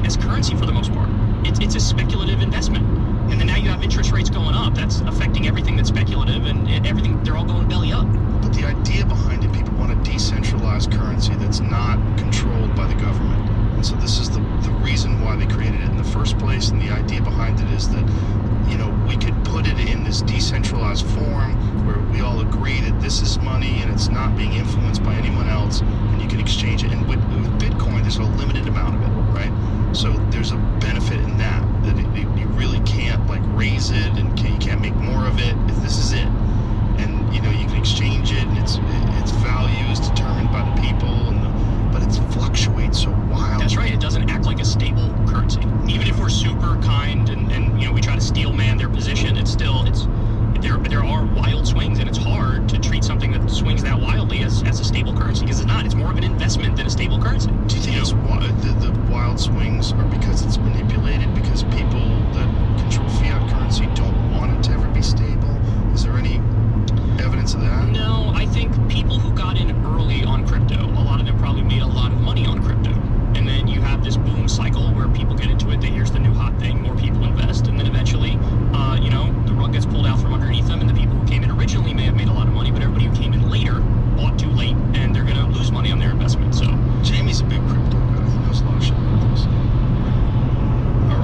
as currency for the most part. It's a speculative investment. And then now you have interest rates going up. That's affecting everything that's speculative, and everything, they're all going belly up. But the idea behind it, people want a decentralized currency that's not controlled by the government. And so this is the reason why they created it in the first place. And the idea behind it is that, you know, we could put it in this decentralized form where we all agree that this is money and it's not being influenced by anyone else, and you can exchange it. And with Bitcoin, there's a limited amount of it, right? So there's a benefit in that you really can't like raise it, and you can't make more of it. This is it. And you know, you can exchange it, and its value is determined by the people, but it fluctuates so wildly. That's right. It doesn't act like a stable currency. Even if we're super kind and you know, we try to steel man their position, there are wild swings, and it's hard to treat something that swings that wildly as a stable currency, because it's not. It's more of an investment than a stable currency. Do you think the wild swings are because it's manipulated, because people that control fiat currency don't want it to ever be stable? Is there any evidence of that? No, I think people who got in early on crypto, a lot of them probably made a lot of money on crypto. And then you have this boom cycle where people get into it, here's the new hot thing, more people invest, and then eventually, you know, the rug gets pulled out from underneath them, and the people who came in originally may have made a lot of money, but everybody who came in later bought too late, and they're going to lose money on their investment. So Jamie's a big crypto guy. He knows a lot of shit about this. All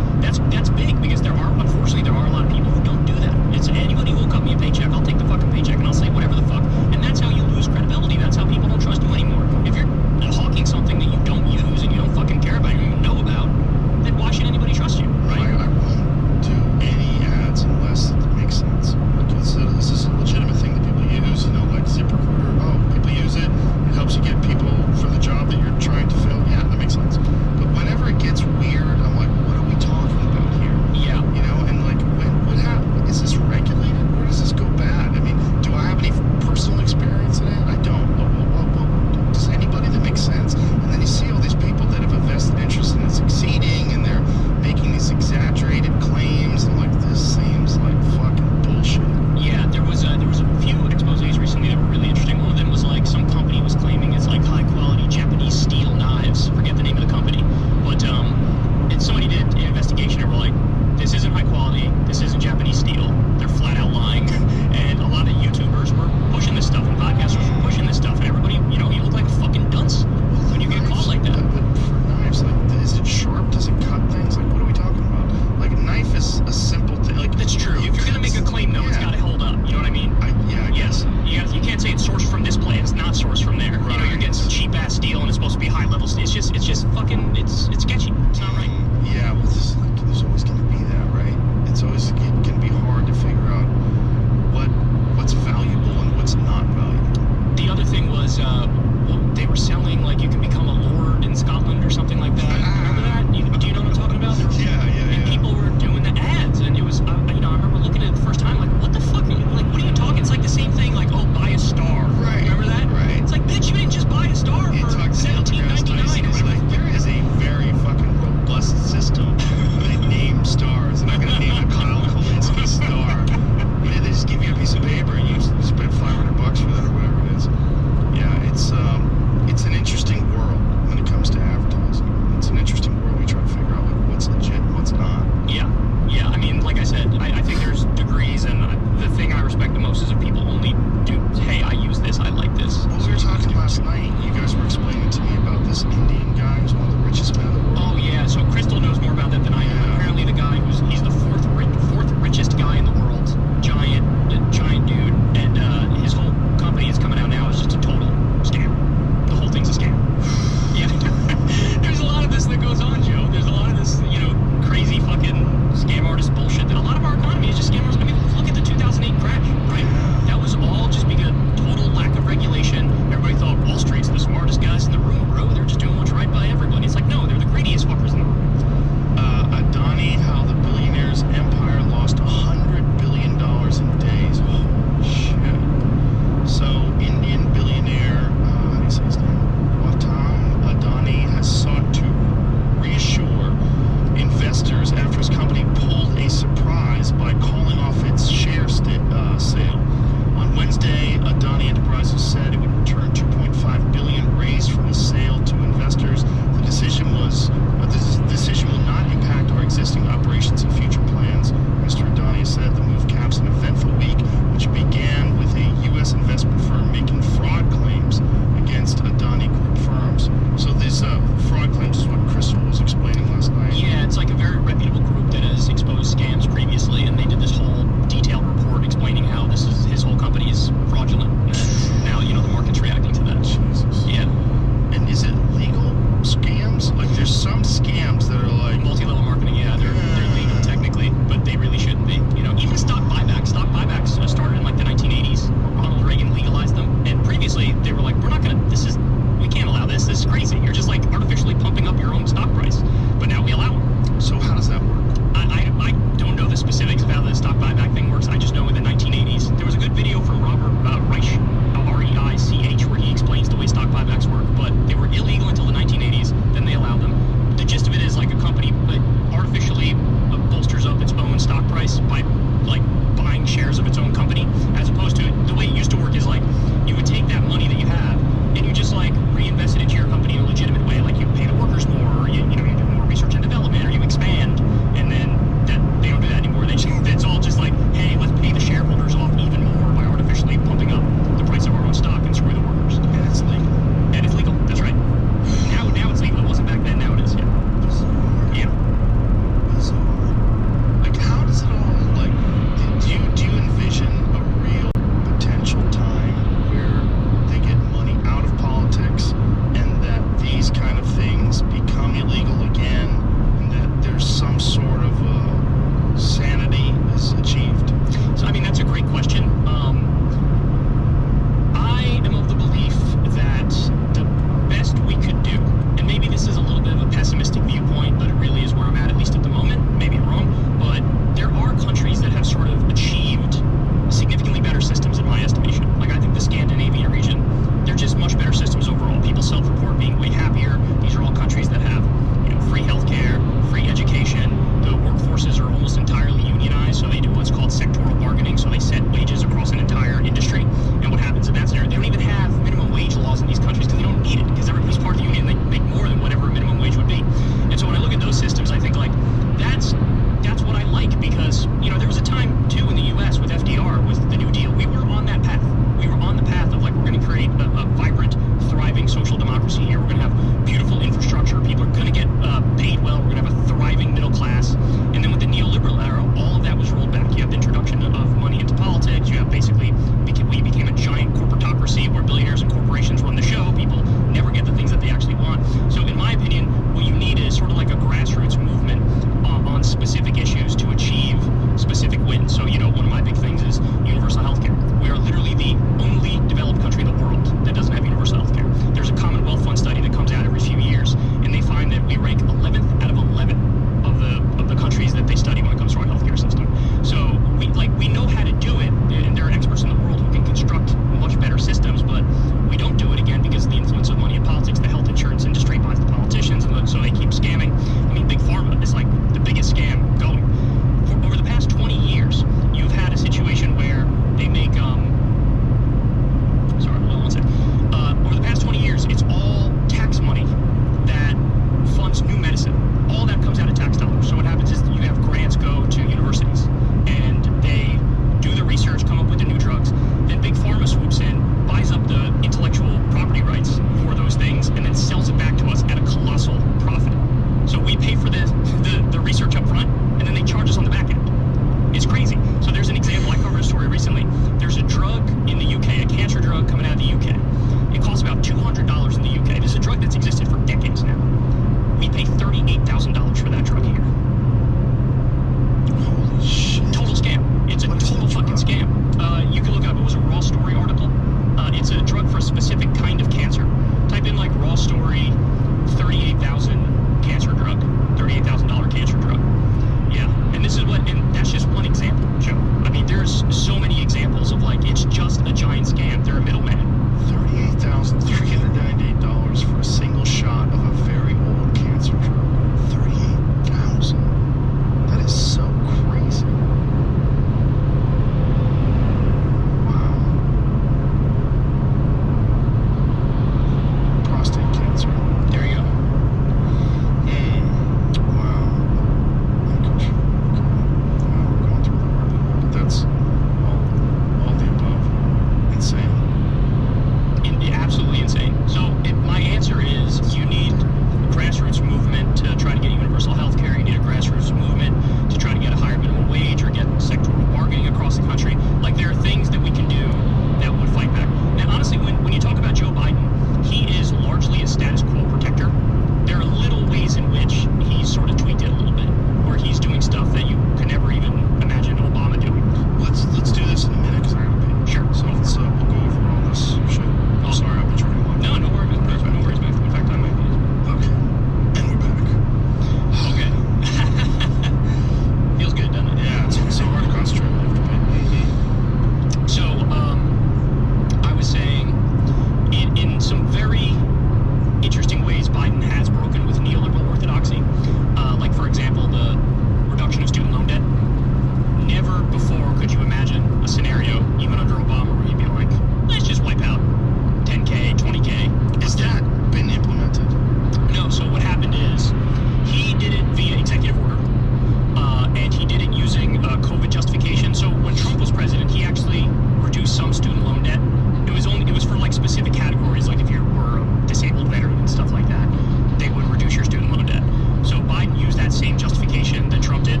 same justification that Trump did,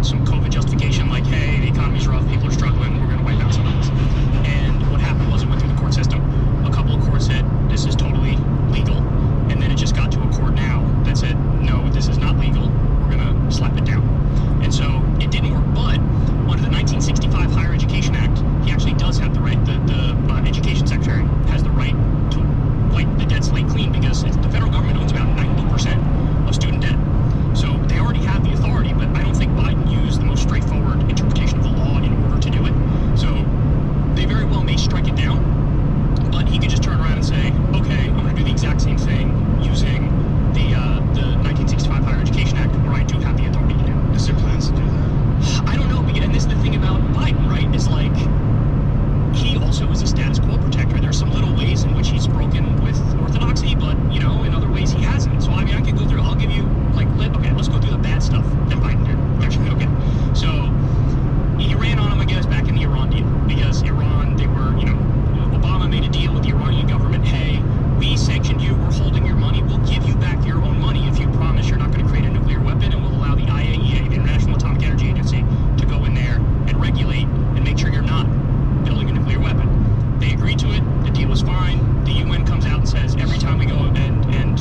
some COVID justification, like, hey, the economy's rough, people are struggling, we're going to wipe out some of this. And what happened was it went through the court system. A couple of courts said this is totally legal, and then it just got to a court now that said, no, this is not legal, we're going to slap it down. And so it didn't work, but under the 1965 Higher Education Act, he actually does have the right, the education secretary has the right to wipe the debt slate clean, because the federal government owns about 90% of student debt. So they already have the authority, but I don't think Biden used the most straightforward interpretation of the law in order to do it. So they very well may strike it down, but he could just turn around and say, okay, I'm going to do the exact same thing using the 1965 Higher Education Act, where I do have the authority to do it. Is there plans to do that? I don't know, and this is the thing about Biden, right, is like, he also is a status quo protector. There's some little ways in which he's broken with orthodoxy, but, you know, in other ways he hasn't. So, I mean, I could go through, I'll give you, like, let's go through the bad stuff that Biden did. Actually, okay. So, he ran on him, I guess, back in the Iran deal, because Iran, they were, you know, Obama made a deal with the Iranian government, hey, we sanctioned you, we're holding your money, we'll give you back your own money if you promise you're not going to create a nuclear weapon, and we'll allow the IAEA, the International Atomic Energy Agency, to go in there and regulate and make sure you're not building a nuclear weapon. They agreed to it, the deal was fine, the UN comes out and says every time we go and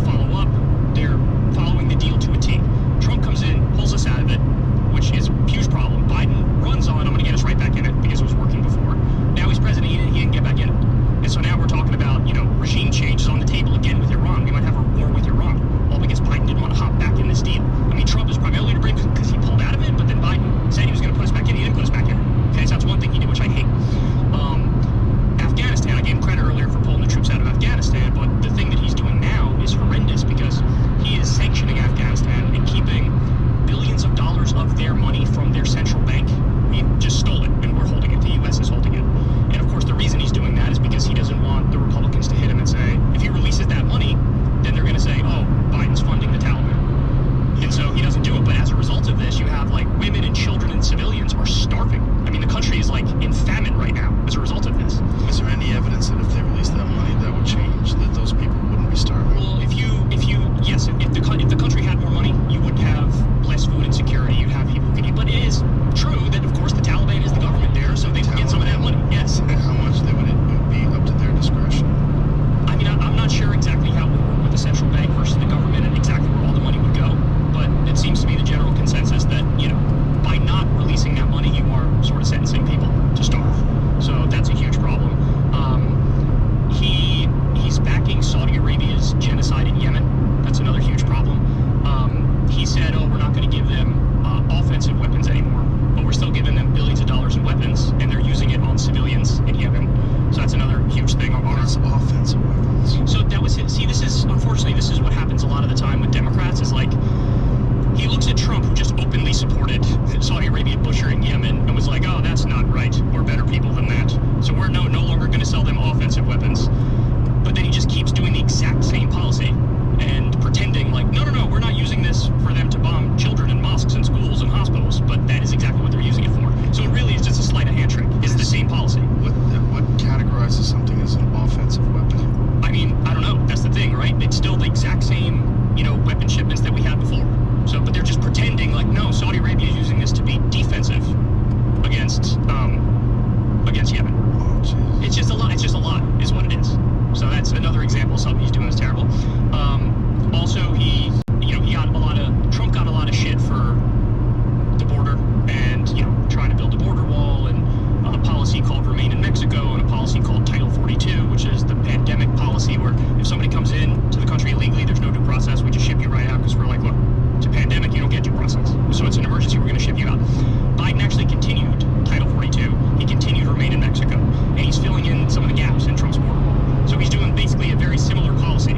follow up, they're following the deal to a T. Trump comes in, pulls us out of it, which is a huge problem. Biden runs on, I'm going to get us right back in it, because it was working before. Now he's president, he didn't get back in it. And so now we're talking about, you know, regime changes on the table again with Iran. We might have a war with Iran, all because Biden didn't want to hop back in this deal. I mean, Trump is primarily to blame because he pulled out of it, but then Biden said he was going to put us back in, he didn't put us back in. Okay, so that's one thing he did, which I hate. Afghanistan, I gave him credit earlier for pulling the troops out of Afghanistan, but the thing that he's doing now is horrendous, because he is sanctioning Afghanistan and keeping billions of dollars of their money from their central bank. We just stole it, and we're holding it. The U.S. is holding it. And of course, the reason he's doing that is because he doesn't want the Republicans to hit him and say, if he releases that money, then they're going to say, oh, Biden's funding the Taliban. And so he doesn't do it. But as a result of this, you have, like, women and children and civilians are starving. I mean, the country is, like, in famine right now as a result of this. Is there any evidence that if they release that money, that would change, that those people wouldn't be starving? Well, yes, if the country had more money, you would have less food insecurity. You'd have people who could eat. But it is true that, of course, the Taliban is the government there, so they would get some of that money. Yes. And how much it would be up to their discretion? I mean, I'm not sure exactly how it would work with the central bank versus the government and exactly where all the money would go, but it seems to be the general consensus that, you know, by not releasing that money, you are sort of sentencing people to starve. So that's a huge problem. He's backing Saudi Arabia's genocide in Yemen. That's another huge problem. He said, oh, we're not going to give them offensive weapons anymore, but we're still giving them billions of dollars in weapons, and they're using it on civilians in Yemen. So that's another huge thing. That's offensive weapons. So that was it. See, unfortunately, this is what happens a lot of the time with Democrats, is like, he looks at Trump, who just openly supported Saudi Arabia butchering Yemen, and was like, oh, that's not right. We're better people than that. So we're no longer going to sell them offensive weapons. But then he just keeps doing the exact same policy and pretending like, no, we're not using this for them to bomb children in mosques and schools and hospitals, but that is exactly what they're using it for. So it really is just a sleight of hand trick. It's the same policy. What categorizes something as an offensive weapon? I mean, I don't know. That's the thing, right? It's still the exact same, you know, weapon shipments that we had before. So, but they're just pretending like, no, Saudi Arabia is using this to be defensive against Yemen. Oh, geez. It's just a lot. It's just a lot, is what it is. So that's another example of something he's doing is terrible. Also, Trump got a lot of shit for the border and, you know, trying to build a border wall, and a policy called Remain in Mexico, and a policy called Title 42, which is the pandemic policy where if somebody comes in to the country illegally, there's no due process. We just ship you right out because we're like, look, it's a pandemic, you don't get due process. So it's an emergency, we're going to ship you out. Biden actually continued Title 42. He continued Remain in Mexico, and he's filling in some of the gaps in Trump's border wall. So he's doing basically a very similar policy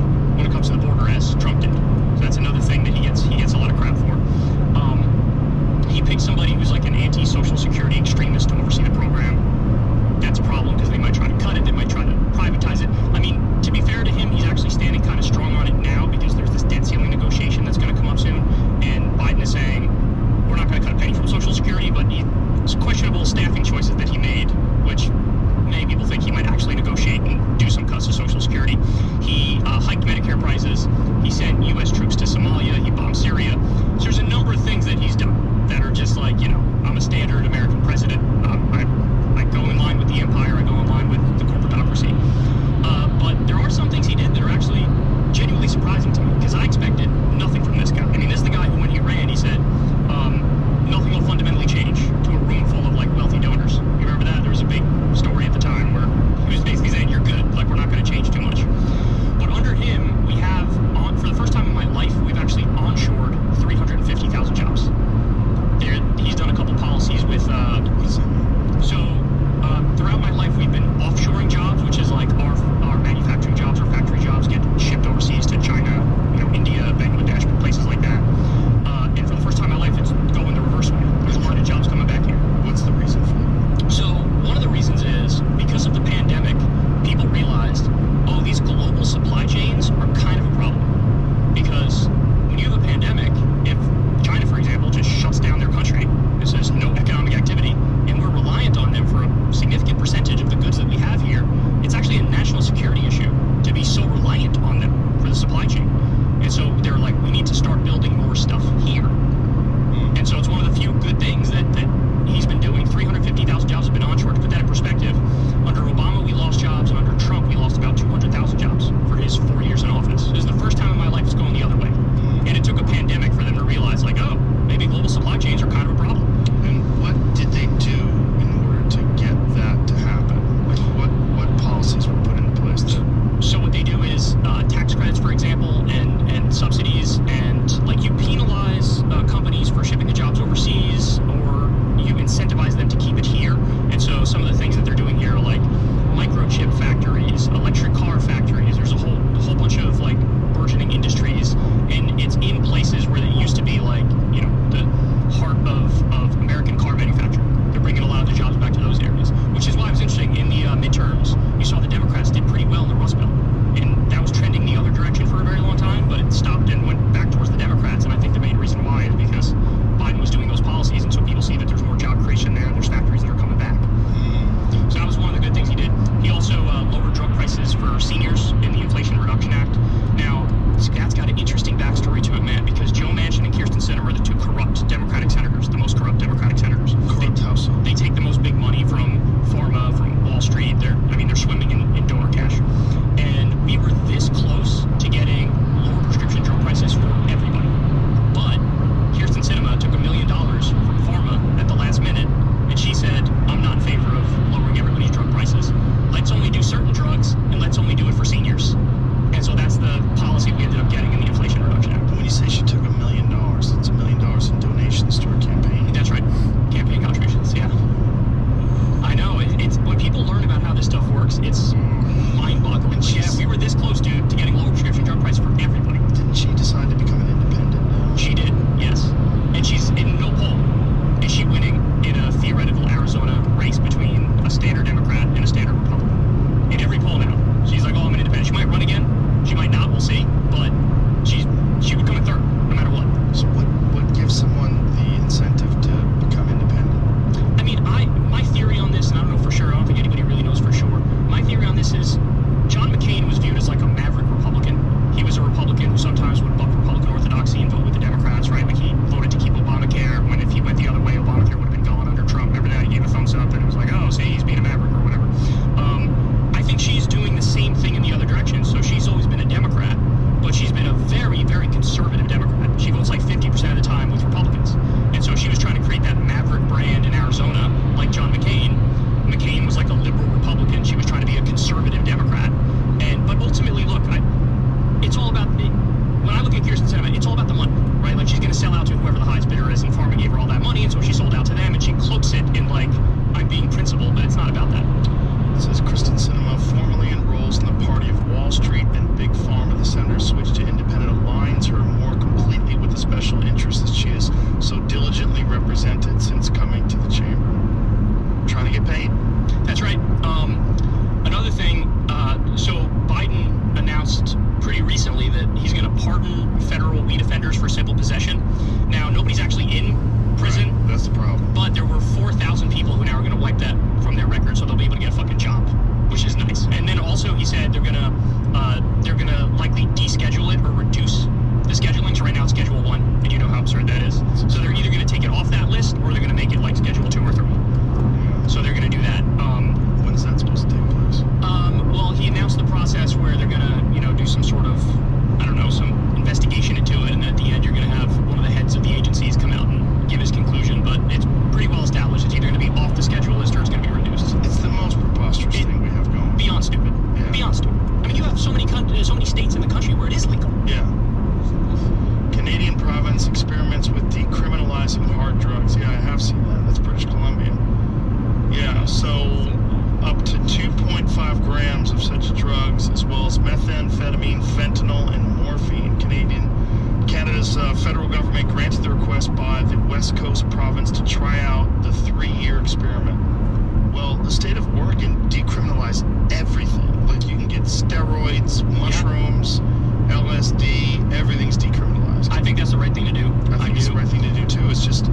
and so she sold out to them, and she cloaks it in like, I'm being principled, but it's not about that. It says Kristen Sinema formally enrolls in the party of Wall Street and Big Pharma. The senator switched to independent, aligns her more completely with the special interests that she has so diligently represented since coming to the chamber. Trying to get paid? That's right. Another thing, so Biden announced pretty recently that he's going to pardon federal weed offenders for simple possession. Now, nobody's actually in prison. Right, that's the problem. But there were 4,000 people who now are going to wipe that from their record, so they'll be able to get a fucking job, which is nice. And then also he said they're gonna likely deschedule it or reduce the scheduling. So right now it's Schedule 1, and you know how absurd that is. So they're either going to take it off that list or they're going to make it like Schedule 2 or 3. Yeah. So they're going to do that. When's that supposed to take place? Well, he announced the process where they're going to, do some sort of, I don't know, some investigation into it, and at the end you're going to have one of the heads of the agencies come out and give his conclusion. But it's pretty well established. It's either going to be off the schedule list or it's going to be reduced. It's the most preposterous thing we have going. Beyond stupid. Yeah. Beyond stupid. I mean, you have so many states in the country where it is legal. Yeah. Canadian province experiments with decriminalizing hard drugs. Yeah, I have seen that. That's British Columbia. Yeah, so up to 2.5 grams of such drugs, as well as methamphetamine, fentanyl, and morphine. Canada's federal government granted the request by the West Coast province to try out the 3-year experiment. Well, the state of Oregon decriminalized everything. Like, you can get steroids, mushrooms, LSD, everything's decriminalized. I think that's the right thing to do. I think it's the right thing to do, too. It's just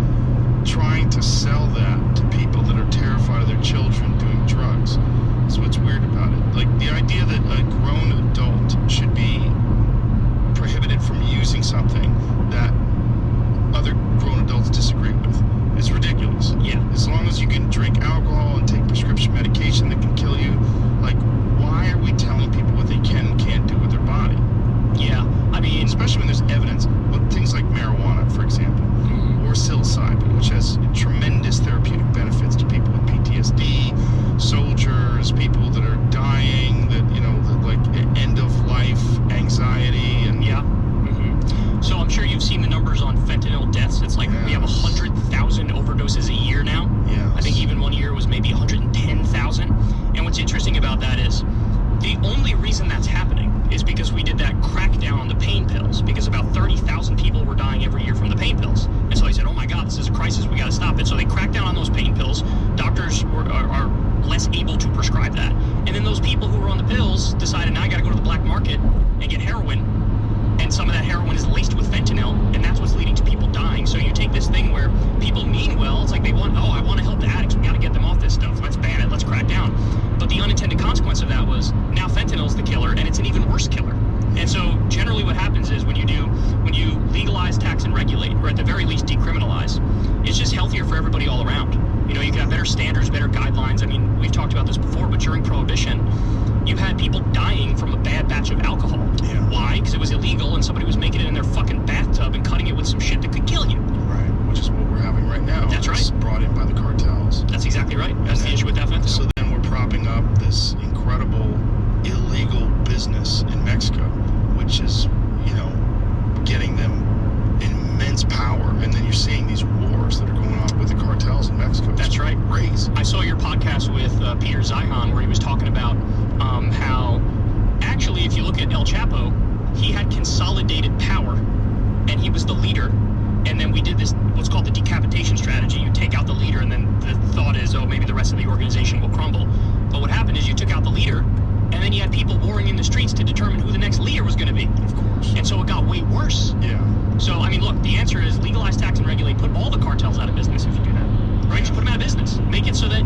trying to sell that to people that are terrified of their children doing drugs. That's what's weird about it. Like, the idea that a grown adult should be prohibited from using something that other grown adults disagree with is ridiculous. Yeah. As long as you can drink alcohol and take prescription medication that can kill you, like, why are we telling people what they can and can't do with their body? Yeah. I mean, especially when there's evidence, with things like marijuana, for example, or psilocybin, which has tremendous therapeutic benefits to people with PTSD, soldiers, people that are dying, that, like end of life anxiety, and yeah. So I'm sure you've seen the numbers on fentanyl deaths. It's like we have 100,000 overdoses a year now. Yeah. I think even one year was maybe 110,000. And what's interesting about that is the only reason that's happening is because we did that crackdown on the pain pills, because about 30,000 people were dying every year from the pain pills. And so they said, oh my God, this is a crisis, we got to stop it. So they cracked down on those pain pills. Doctors are less able to prescribe that. And then those people who were on the pills decided, now I got to go to the black market and get heroin. And some of that heroin is laced with fentanyl, and that's what's leading to people dying. So you take this thing where people mean well, it's like they want, I want to help the addicts, we got to get them off this stuff, let's ban it, let's crack down. But the unintended consequence of that was now fentanyl's the killer, and it's an even worse killer. And so generally what happens is when you legalize, tax, and regulate, or at the very least decriminalize, it's just healthier for everybody all around. You can have better standards, better guidelines. I mean, we've talked about this before, but during Prohibition, you had people dying from a bad batch of alcohol. Yeah. Why? Because it was illegal and somebody was making it in their fucking bathtub and cutting it with some shit that could kill you. Right, which is what we're having right now. That's right. It's brought in by the cartels. That's exactly right. That's the issue with that fentanyl. So then we're propping up this incredible illegal business in Mexico, which is, getting them immense power. And then you're seeing these wars that are going on with the cartels in Mexico. That's right. Crazy. I saw your podcast with Peter Zeihan where he was talking about how actually, if you look at El Chapo, he had consolidated power and he was the leader. And then we did this, what's called the decapitation strategy. You take out the leader and then the thought is, maybe the rest of the organization will crumble. But what happened is you took out the leader and then you had people warring in the streets to determine who the next leader was going to be. Of course. And so it got way worse. Yeah. So, I mean, look, the answer is legalize, tax, and regulate. Put all the cartels out of business if you do that. Right? Just put them out of business. Make it so that,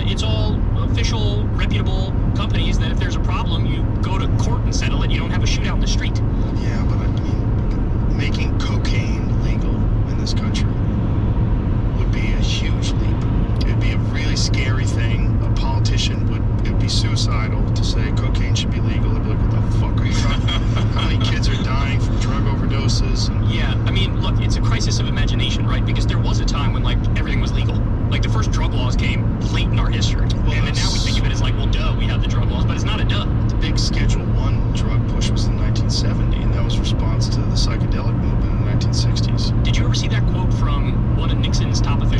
it's all official, reputable companies that if there's a problem, you go to court and settle it. You don't have a shootout in the street. Yeah, but I mean, making cocaine legal in this country would be a huge leap. It'd be a really scary thing. A politician it'd be suicidal to say cocaine should be legal. They'd be like, what the fuck are you talking about? How many kids are dying from drug overdoses? Yeah, I mean, look, it's a crisis of imagination, right? Because there was a time when, everything was legal. The first drug laws came late in our history. Well, and then now we think of it as well, duh, we have the drug laws, but it's not a duh. The big Schedule 1 drug push was in 1970, and that was response to the psychedelic movement in the 1960s. Did you ever see that quote from one of Nixon's top officials?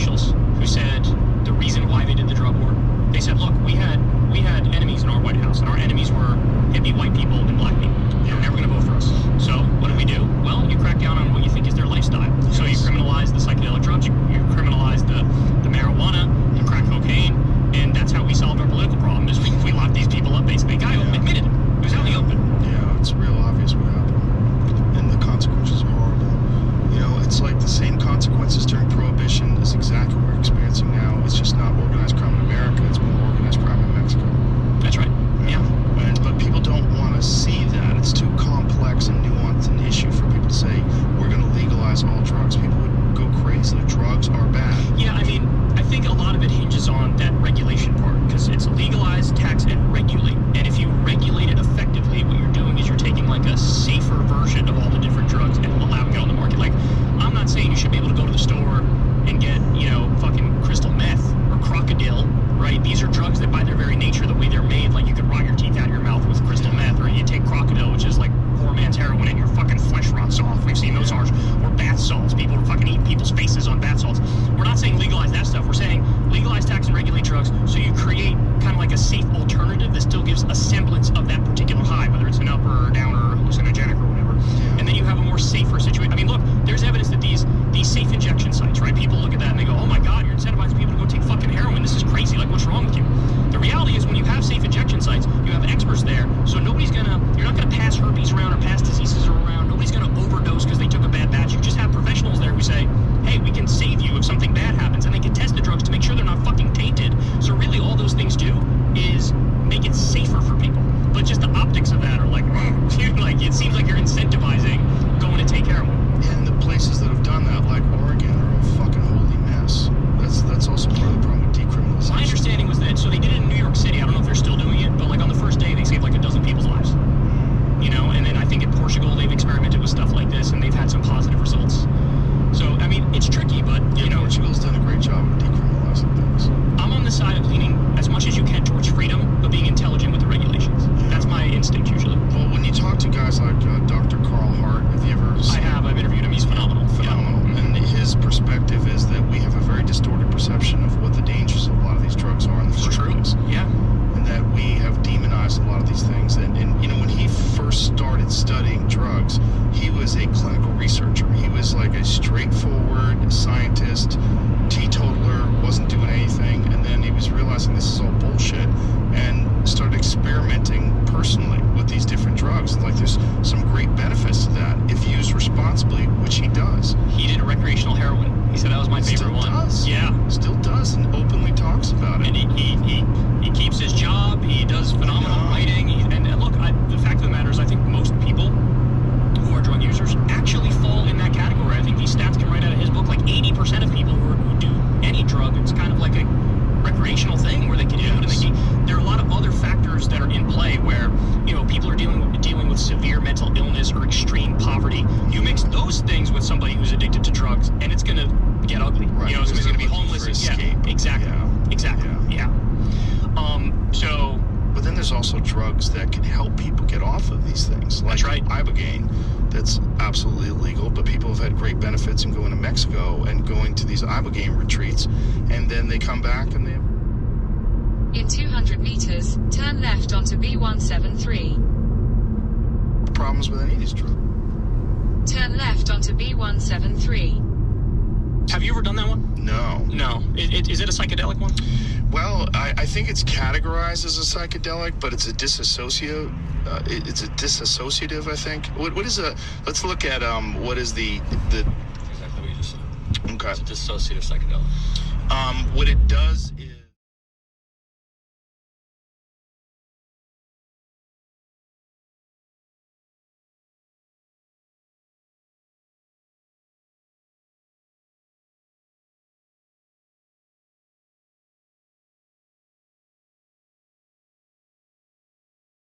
hinges on that regulation part, because it's legalize, tax, and regulate. And if you regulate it effectively, what you're doing is you're taking like a safer version of all the different drugs and allow them to get on the market. Like, I'm not saying you should be able to go to the store and get, you know, fucking crystal meth or crocodile, right? These are drugs that by their very nature, the way they're made, like you could rot your teeth out of your mouth with crystal meth, or you take crocodile, which is like poor man's heroin, and your fucking flesh rots off. We've seen those ours. Or bath salts. People are fucking eating people's faces on bath salts. We're not saying legalize that stuff. We're saying legalize, tax, and regulate drugs, so you create kind of like a safe alternative that still gives a semblance of that particular high, whether it's an upper or downer or hallucinogenic or whatever. And then you have a more safer situation. I mean, look, there's evidence that these safe injection sites, right? People look at that and they go, oh my God, you're incentivizing people to go take fucking heroin. This is crazy. Like, what's wrong with you? The reality is, when you have safe injection sites, you have experts there, so you're not gonna pass herpes around or pass diseases around. Nobody's gonna overdose because they took a bad batch. You just have professionals there who say, hey, we can save you if something bad happens, and they can test the drugs to make sure they're not fucking tainted. So really all those things do is make it safer for people. But just the optics of that are like, like, it seems like you're incentivizing going to take heroin. And the places that have done that, like Oregon, are a fucking holy mess. That's also part of the problem with decriminalization. My understanding was that, so they did it in New York City. I don't know if they're still doing it, but like on the first day, they saved like a dozen people's lives. You know, and then I think in Portugal, they've experimented with stuff like this, and they've had some positive results. So, I mean, it's tricky, but, you know. Portugal's done a great job of decriminalizing things. I'm on the side of leaning as much as you can towards freedom, but being intelligent with the regulations. Yeah. That's my instinct, usually. Well, when you talk to guys like Dr. Carl Hart, have you ever seen... I've interviewed him. He's phenomenal. Phenomenal. Yeah. And his perspective is that we have a very distorted perception of what the dangers of a lot of these drugs are in the first place. Yeah. And that we have demonized a lot of these things. And you know, when he first started studying drugs, he was a clinical researcher. He was like a straightforward scientist, teetotaler, wasn't doing anything. And then he was realizing this is all bullshit and started experimenting personally with these different drugs. Like, there's some great benefits to that if used responsibly, which he does. He did a recreational heroin. He said that was my favorite one. Still does. Yeah. Still does, and openly talks about it. And he keeps his job. He does phenomenal writing. And look, the fact of the matter is, I think most people who are drug users actually fall in that category. I think these stats come right out of his book. Like 80% of people who do any drug, it's kind of like a recreational thing where they can do it. And there are a lot of other factors that are in play where, you know, people are dealing with severe mental illness or extreme poverty. You mix those things with somebody who's addicted to drugs, and it's going to get ugly. Right. You know, somebody's going to be homeless. Escape. Exactly. Yeah. Exactly. Yeah. So. But then there's also drugs that can help people get off of these things. Like That's right. Ibogaine, that's absolutely illegal, but people have had great benefits in going to Mexico and going to these Ibogaine retreats, and then they come back and they have... In 200 meters, turn left onto B173. problems with any of these drugs. Turn left onto B173. Have you ever done that one? No. No. Is it a psychedelic one? Well, I think it's categorized as a psychedelic, but it's a dissociative. It's a dissociative, I think. What is a? Let's look at what is the. Exactly what you just said. Okay. It's a dissociative psychedelic. What it does is.